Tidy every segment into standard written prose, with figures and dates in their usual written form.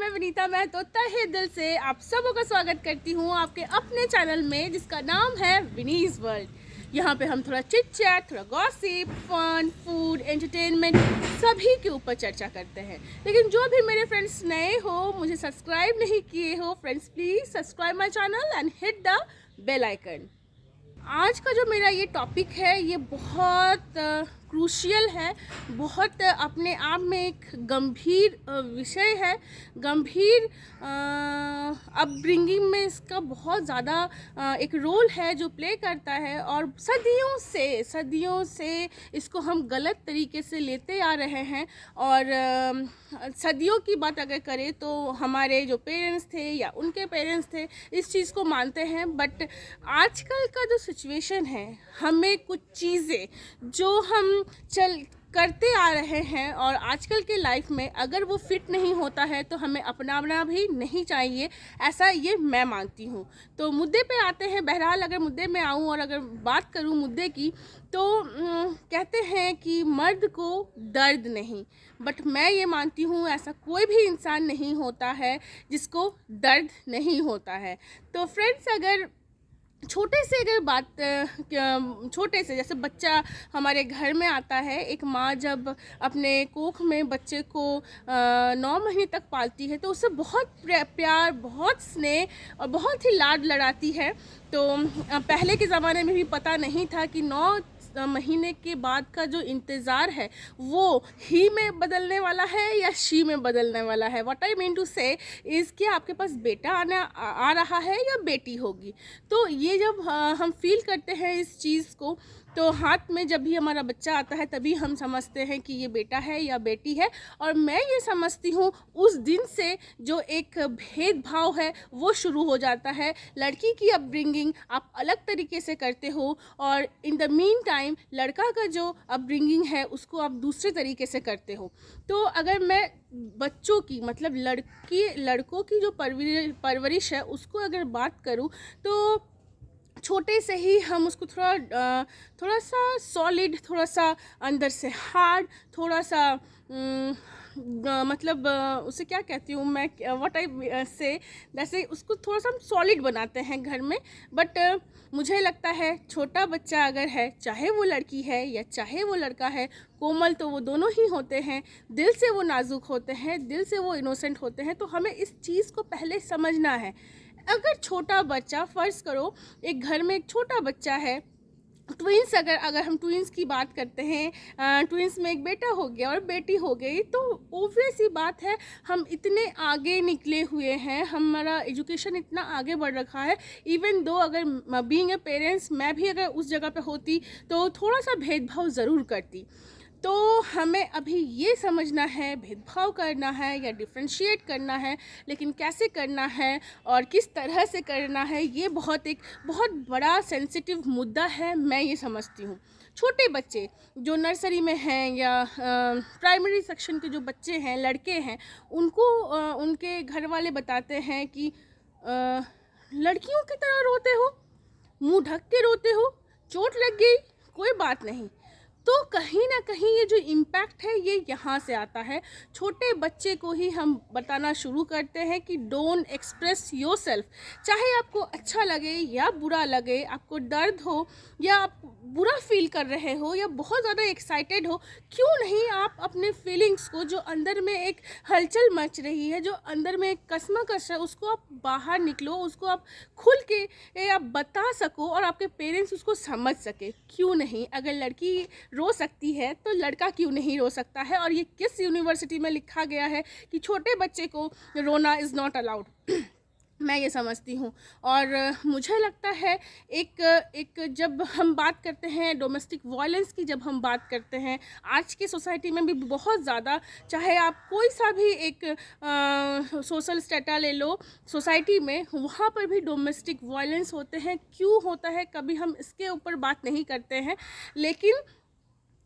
मैं विनीता महतो तहे दिल से आप सबों का स्वागत करती हूँ आपके अपने चैनल में जिसका नाम है विनीज वर्ल्ड। यहाँ पे हम थोड़ा चिट चैट, थोड़ा गॉसिप, फन, फूड, एंटरटेनमेंट सभी के ऊपर चर्चा करते हैं। लेकिन जो भी मेरे फ्रेंड्स नए हो, मुझे सब्सक्राइब नहीं किए हो, friends please subscribe my channel and hit the bell icon. आज का जो मेरा ये टॉपिक है ये बहुत क्रूशियल है, बहुत अपने आप में एक गंभीर विषय है। गंभीर अपब्रिंगिंग में इसका बहुत ज़्यादा एक रोल है जो प्ले करता है, और सदियों से इसको हम गलत तरीके से लेते आ रहे हैं। और सदियों की बात अगर करें तो हमारे जो पेरेंट्स थे या उनके पेरेंट्स थे इस चीज़ को मानते हैं। बट आजकल का जो सिचुएशन है, हमें कुछ चीज़ें जो हम करते आ रहे हैं और आजकल के लाइफ में अगर वो फिट नहीं होता है तो हमें अपनाना भी नहीं चाहिए, ऐसा ये मैं मानती हूँ। तो मुद्दे पे आते हैं। बहरहाल अगर मुद्दे में आऊँ और अगर बात करूँ मुद्दे की, तो कहते हैं कि मर्द को दर्द नहीं, बट मैं ये मानती हूँ ऐसा कोई भी इंसान नहीं होता है जिसको दर्द नहीं होता है। तो फ्रेंड्स, अगर छोटे से जैसे बच्चा हमारे घर में आता है, एक माँ जब अपने कोख में बच्चे को 9 महीने तक पालती है तो उससे बहुत प्यार, बहुत स्नेह और बहुत ही लाड लड़ाती है। तो पहले के ज़माने में भी पता नहीं था कि 9 महीने के बाद का जो इंतज़ार है वो ही में बदलने वाला है या शी में बदलने वाला है। व्हाट आई मीन टू से इज़ कि आपके पास बेटा आ रहा है या बेटी होगी। तो ये जब हम फील करते हैं इस चीज़ को, तो हाथ में जब भी हमारा बच्चा आता है तभी हम समझते हैं कि ये बेटा है या बेटी है। और मैं ये समझती हूँ उस दिन से जो एक भेदभाव है वो शुरू हो जाता है। लड़की की अपब्रिंगिंग आप अलग तरीके से करते हो और इन द मीन टाइम लड़का का जो अपब्रिंगिंग है उसको आप दूसरे तरीके से करते हो। तो अगर मैं बच्चों की, मतलब लड़कों की जो परवरिश है उसको अगर बात करूँ, तो छोटे से ही हम उसको थोड़ा सा सॉलिड, थोड़ा सा अंदर से हार्ड, थोड़ा सा मतलब उसे क्या कहती हूँ मैं, व्हाट आई से, जैसे उसको थोड़ा सा हम सॉलिड बनाते हैं घर में। बट मुझे लगता है छोटा बच्चा अगर है, चाहे वो लड़की है या चाहे वो लड़का है, कोमल तो वो दोनों ही होते हैं। दिल से वो नाजुक होते हैं, दिल से वो इनोसेंट होते हैं। तो हमें इस चीज़ को पहले समझना है। अगर छोटा बच्चा, फ़र्ज़ करो एक घर में एक छोटा बच्चा है, ट्विंस, अगर हम ट्विंस की बात करते हैं, ट्विंस में एक बेटा हो गया और बेटी हो गई, तो ऑब्वियस ही बात है हम इतने आगे निकले हुए हैं, हमारा एजुकेशन इतना आगे बढ़ रखा है। इवन दो अगर बीइंग ए पेरेंट्स मैं भी अगर उस जगह पे होती तो थोड़ा सा भेदभाव ज़रूर करती। तो हमें अभी ये समझना है, भेदभाव करना है या डिफ्रेंशिएट करना है, लेकिन कैसे करना है और किस तरह से करना है, ये बहुत बड़ा सेंसिटिव मुद्दा है, मैं ये समझती हूँ। छोटे बच्चे जो नर्सरी में हैं या प्राइमरी सेक्शन के जो बच्चे हैं, लड़के हैं, उनको उनके घर वाले बताते हैं कि लड़कियों की तरह रोते हो, मुंह ढक के रोते हो, चोट लग गई, कोई बात नहीं। तो कहीं ना कहीं ये जो इम्पैक्ट है ये यहाँ से आता है। छोटे बच्चे को ही हम बताना शुरू करते हैं कि डोंट एक्सप्रेस योरसेल्फ। चाहे आपको अच्छा लगे या बुरा लगे, आपको दर्द हो या आप बुरा फील कर रहे हो या बहुत ज़्यादा एक्साइटेड हो, क्यों नहीं आप अपने फीलिंग्स को, जो अंदर में एक हलचल मच रही है, जो अंदर में एक कसमकस है, उसको आप बाहर निकलो, उसको आप खुल के आप बता सको और आपके पेरेंट्स उसको समझ सके। क्यों नहीं? अगर लड़की रो सकती है तो लड़का क्यों नहीं रो सकता है? और ये किस यूनिवर्सिटी में लिखा गया है कि छोटे बच्चे को रोना इज़ नॉट अलाउड? मैं ये समझती हूँ। और मुझे लगता है एक जब हम बात करते हैं डोमेस्टिक वायलेंस की, जब हम बात करते हैं आज की सोसाइटी में भी बहुत ज़्यादा, चाहे आप कोई सा भी एक सोशल स्टेटा ले लो सोसाइटी में, वहाँ पर भी डोमेस्टिक वायलेंस होते हैं। क्यों होता है कभी हम इसके ऊपर बात नहीं करते हैं, लेकिन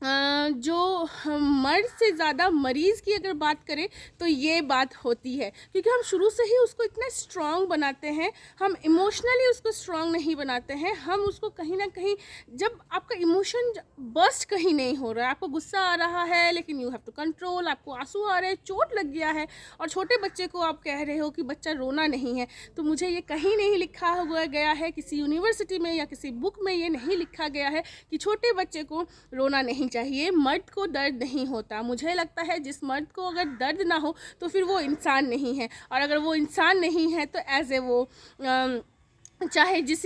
जो मर्द से ज़्यादा मरीज़ की अगर बात करें तो ये बात होती है, क्योंकि हम शुरू से ही उसको इतना स्ट्रॉन्ग बनाते हैं, हम इमोशनली उसको स्ट्रॉन्ग नहीं बनाते हैं, हम उसको कहीं ना कहीं, जब आपका इमोशन बर्स्ट कहीं नहीं हो रहा है, आपको गुस्सा आ रहा है लेकिन यू हैव टू कंट्रोल, आपको आंसू आ रहे हैं, चोट लग गया है और छोटे बच्चे को आप कह रहे हो कि बच्चा रोना नहीं है, तो मुझे ये कहीं नहीं लिखा हुआ गया है, किसी यूनिवर्सिटी में या किसी बुक में ये नहीं लिखा गया है कि छोटे बच्चे को रोना नहीं चाहिए। मर्द को दर्द नहीं होता, मुझे लगता है जिस मर्द को अगर दर्द ना हो तो फिर वो इंसान नहीं है, और अगर वो इंसान नहीं है तो एज ए वो चाहे जिस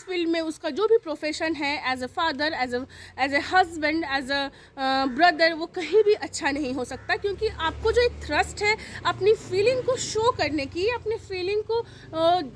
फील्ड में उसका जो भी प्रोफेशन है, as a father, as a husband, as a brother, वो कहीं भी अच्छा नहीं हो सकता, क्योंकि आपको जो एक थ्रस्ट है अपनी फीलिंग को शो करने की, अपने फीलिंग को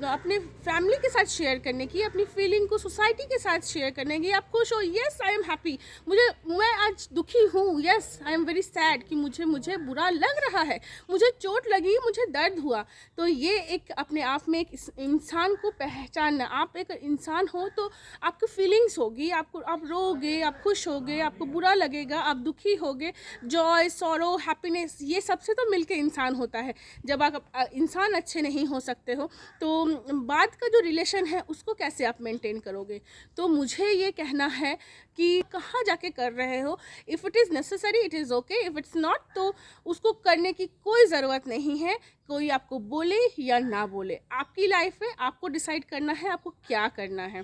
अपने फैमिली के साथ शेयर करने की, अपनी फीलिंग को सोसाइटी के साथ शेयर करने की, आप खुश हो, यस आई एम हैप्पी, मैं आज दुखी हूँ, yes I am very sad, कि मुझे बुरा लग रहा है, मुझे चोट लगी, मुझे दर्द हुआ, तो ये एक अपने आप में एक इंसान को पहचान, आप एक इंसान हो तो आपकी फीलिंग्स होगी, आप रोगे, आप खुश होगे, आपको बुरा लगेगा, आप दुखी होगे, जॉय, सॉरो, हैप्पीनेस, ये सबसे तो मिलके इंसान होता है। जब आप इंसान अच्छे नहीं हो सकते हो तो बाद का जो रिलेशन है उसको कैसे आप मेंटेन करोगे। तो मुझे ये कहना है कि कहाँ जाके कर रहे हो, if it is necessary it is okay, if it's not तो उसको करने की कोई ज़रूरत नहीं है, कोई आपको बोले या ना बोले, आपकी लाइफ है, आपको डिसाइड करना है आपको क्या करना है।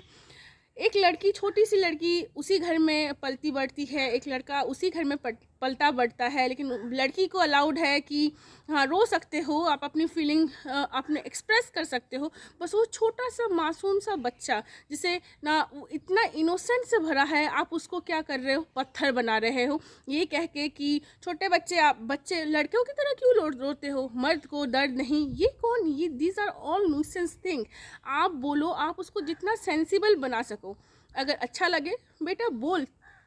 एक लड़की, छोटी सी लड़की उसी घर में पलती बढ़ती है, एक लड़का उसी घर में पलता बढ़ता है, लेकिन लड़की को अलाउड है कि हाँ रो सकते हो, आप अपनी फीलिंग अपने एक्सप्रेस कर सकते हो, बस वो छोटा सा मासूम सा बच्चा जिसे ना इतना इनोसेंट से भरा है, आप उसको क्या कर रहे हो, पत्थर बना रहे हो, ये कह के कि छोटे बच्चे, आप बच्चे लड़कियों की तरह क्यों रोते हो, मर्द को दर्द नहीं, ये कौन, ये these are all nuisance thing. आप बोलो, आप उसको जितना सेंसिबल बना सको, अगर अच्छा लगे बेटा बोल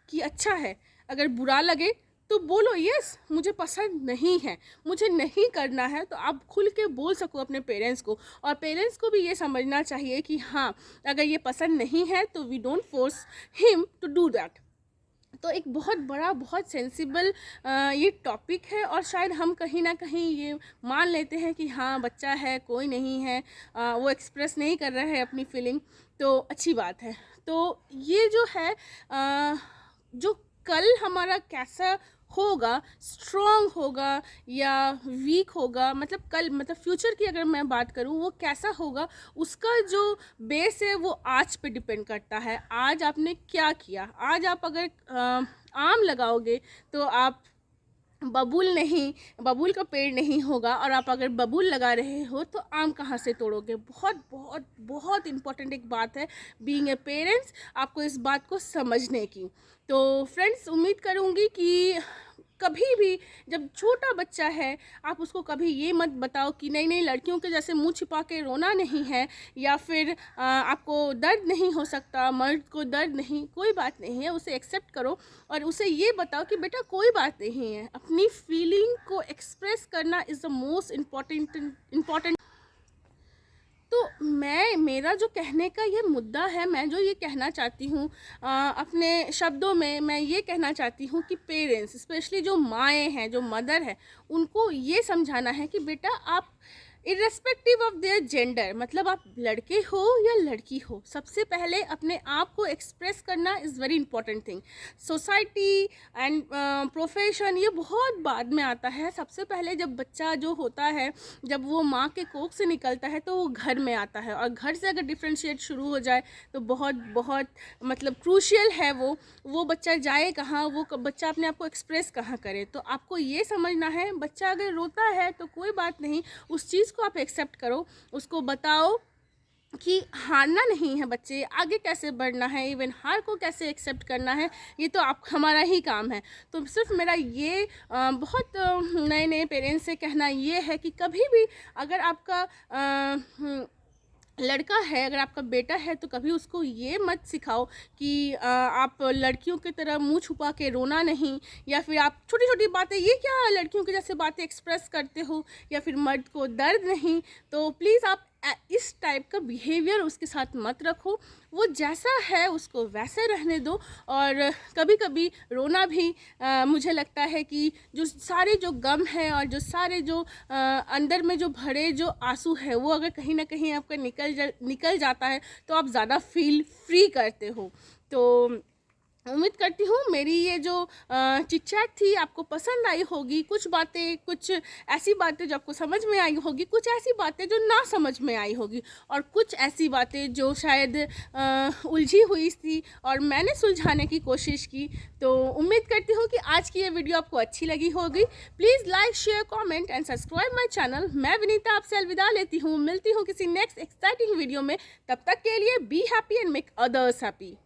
कि अच्छा है, अगर बुरा लगे तो बोलो यस मुझे पसंद नहीं है, मुझे नहीं करना है, तो आप खुल के बोल सको अपने पेरेंट्स को, और पेरेंट्स को भी ये समझना चाहिए कि हाँ अगर ये पसंद नहीं है तो we don't force him to do that. तो एक बहुत बड़ा, बहुत सेंसिबल ये टॉपिक है, और शायद हम कहीं ना कहीं ये मान लेते हैं कि हाँ बच्चा है, कोई नहीं है, वो एक्सप्रेस नहीं कर रहा है अपनी फीलिंग, तो अच्छी बात है। तो ये जो है जो कल हमारा कैसा होगा, स्ट्रॉन्ग होगा या वीक होगा, मतलब कल, मतलब फ्यूचर की अगर मैं बात करूँ वो कैसा होगा, उसका जो बेस है वो आज पे डिपेंड करता है। आज आपने क्या किया, आज आप अगर आम लगाओगे तो आप बबूल का पेड़ नहीं होगा, और आप अगर बबूल लगा रहे हो तो आम कहाँ से तोड़ोगे। बहुत बहुत बहुत इम्पॉर्टेंट एक बात है बीइंग ए पेरेंट्स, आपको इस बात को समझने की। तो फ्रेंड्स, उम्मीद करूँगी कि कभी भी जब छोटा बच्चा है आप उसको कभी ये मत बताओ कि नहीं नहीं लड़कियों के जैसे मुंह छिपा के रोना नहीं है, या फिर आपको दर्द नहीं हो सकता, मर्द को दर्द नहीं, कोई बात नहीं है, उसे एक्सेप्ट करो, और उसे ये बताओ कि बेटा कोई बात नहीं है, अपनी फीलिंग को एक्सप्रेस करना इज़ द मोस्ट इम्पॉर्टेंट। तो मेरा जो कहने का ये मुद्दा है, मैं जो ये कहना चाहती हूँ अपने शब्दों में मैं ये कहना चाहती हूँ कि पेरेंट्स, स्पेशली जो माएँ हैं, जो मदर है, उनको ये समझाना है कि बेटा आप इर्रेस्पेक्टिव ऑफ देयर जेंडर, मतलब आप लड़के हो या लड़की हो, सबसे पहले अपने आप को एक्सप्रेस करना is very important thing. Society and profession ये बहुत बाद में आता है, सबसे पहले जब बच्चा जो होता है, जब वो माँ के कोख से निकलता है तो वो घर में आता है, और घर से अगर डिफ्रेंशिएट शुरू हो जाए तो बहुत बहुत मतलब क्रूशियल है वो बच्चा जाए कहाँ, वो बच्चा अपने आप को एक्सप्रेस कहाँ करे। तो आपको ये समझना है, बच्चा अगर रोता है तो कोई बात नहीं, उस चीज़ को आप एक्सेप्ट करो, उसको बताओ कि हारना नहीं है, बच्चे आगे कैसे बढ़ना है, इवन हार को कैसे एक्सेप्ट करना है, ये तो आप हमारा ही काम है। तो सिर्फ मेरा ये बहुत नए नए पेरेंट्स से कहना ये है कि कभी भी अगर आपका लड़का है, अगर आपका बेटा है, तो कभी उसको ये मत सिखाओ कि आप लड़कियों की तरह मुंह छुपा के रोना नहीं, या फिर आप छोटी छोटी बातें, ये क्या लड़कियों की जैसे बातें एक्सप्रेस करते हो, या फिर मर्द को दर्द नहीं। तो प्लीज़ आप इस टाइप का बिहेवियर उसके साथ मत रखो। वो जैसा है उसको वैसे रहने दो। और कभी कभी रोना भी मुझे लगता है कि जो सारे जो गम है और जो सारे जो अंदर में जो भरे जो आंसू है वो अगर कहीं ना कहीं आपका निकल जाता है तो आप ज़्यादा फील फ्री करते हो। तो उम्मीद करती हूँ मेरी ये जो चिट चैट थी आपको पसंद आई होगी। कुछ बातें, कुछ ऐसी बातें जो आपको समझ में आई होगी, कुछ ऐसी बातें जो ना समझ में आई होगी, और कुछ ऐसी बातें जो शायद उलझी हुई थी और मैंने सुलझाने की कोशिश की। तो उम्मीद करती हूँ कि आज की ये वीडियो आपको अच्छी लगी होगी। Please like, share, comment and subscribe my channel. मैं विनीता आपसे अलविदा लेती हूँ। मिलती हूँ किसी नेक्स्ट एक्साइटिंग वीडियो में। तब तक के लिए be happy and make others happy.